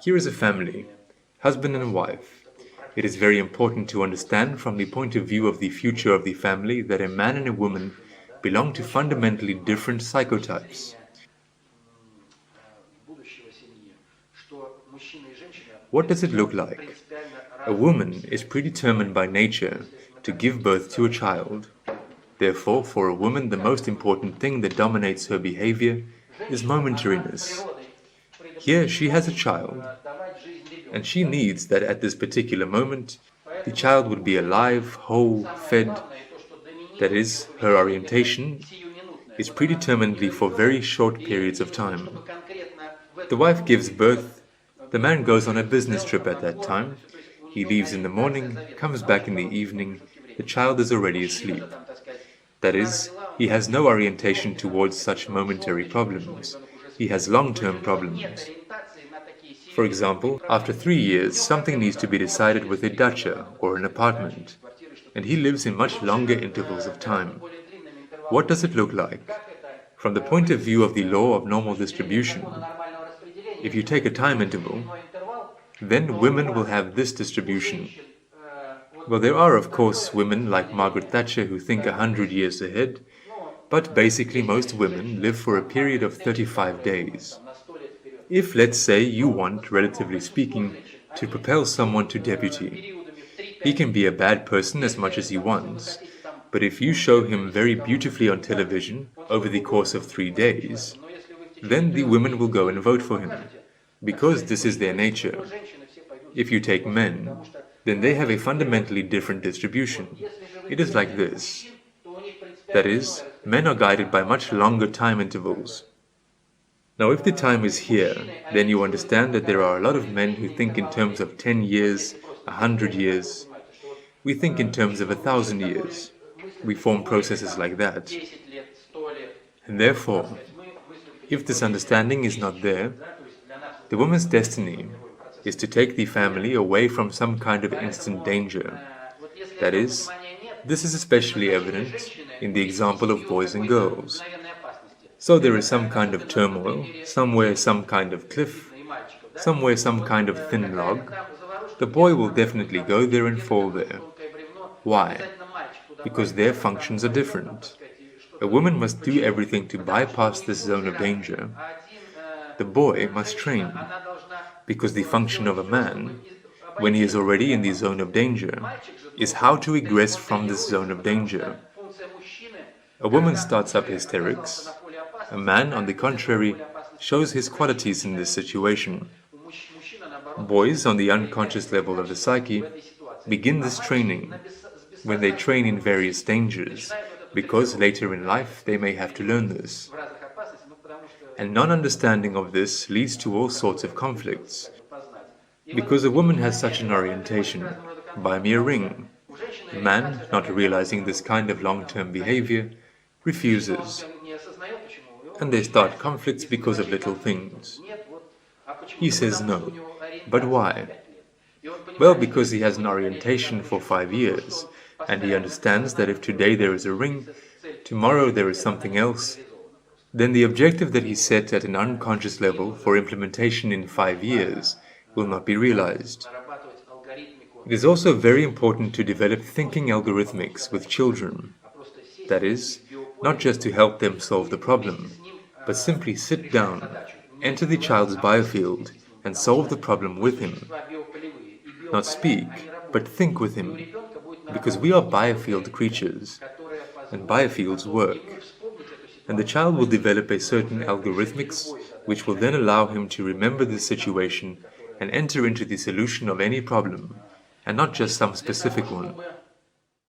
Here is a family, husband and wife. It is very important to understand from the point of view of the future of the family that a man and a woman belong to fundamentally different psychotypes. What does it look like? A woman is predetermined by nature to give birth to a child. Therefore, for a woman, the most important thing that dominates her behavior is momentariness. Here she has a child, and she needs that at this particular moment the child would be alive, whole, fed. That is, her orientation is predeterminedly for very short periods of time. The wife gives birth, the man goes on a business trip at that time, he leaves in the morning, comes back in the evening, the child is already asleep. That is, he has no orientation towards such momentary problems. He has long-term problems. For example, after 3 years, something needs to be decided with a dacha or an apartment, and he lives in much longer intervals of time. What does it look like? From the point of view of the law of normal distribution, if you take a time interval, then women will have this distribution. Well, there are, of course, women like Margaret Thatcher who think 100 years ahead, but basically most women live for a period of 35 days. If, let's say, you want, relatively speaking, to propel someone to deputy, he can be a bad person as much as he wants, but if you show him very beautifully on television over the course of 3 days, then the women will go and vote for him, because this is their nature. If you take men, then they have a fundamentally different distribution. It is like this. That is, men are guided by much longer time intervals. Now, if the time is here, then you understand that there are a lot of men who think in terms of 10 years, 100 years. We think in terms of 1,000 years. We form processes like that. And therefore, if this understanding is not there, the woman's destiny is to take the family away from some kind of instant danger. That is, this is especially evident in the example of boys and girls. So there is some kind of turmoil, somewhere some kind of cliff, somewhere some kind of thin log. The boy will definitely go there and fall there. Why? Because their functions are different. A woman must do everything to bypass this zone of danger. The boy must train, because the function of a man, when he is already in the zone of danger, is how to egress from this zone of danger. A woman starts up hysterics. A man, on the contrary, shows his qualities in this situation. Boys, on the unconscious level of the psyche, begin this training when they train in various dangers, because later in life they may have to learn this. And non-understanding of this leads to all sorts of conflicts. Because a woman has such an orientation, buy me a ring. A man, not realizing this kind of long-term behavior, refuses. And they start conflicts because of little things. He says no. But why? Well, because he has an orientation for 5 years, and he understands that if today there is a ring, tomorrow there is something else, then the objective that he set at an unconscious level for implementation in 5 years will not be realized. It is also very important to develop thinking algorithmics with children. That is, not just to help them solve the problem, but simply sit down, enter the child's biofield, and solve the problem with him. Not speak, but think with him, because we are biofield creatures, and biofields work. And the child will develop a certain algorithmics, which will then allow him to remember the situation and enter into the solution of any problem, and not just some specific one.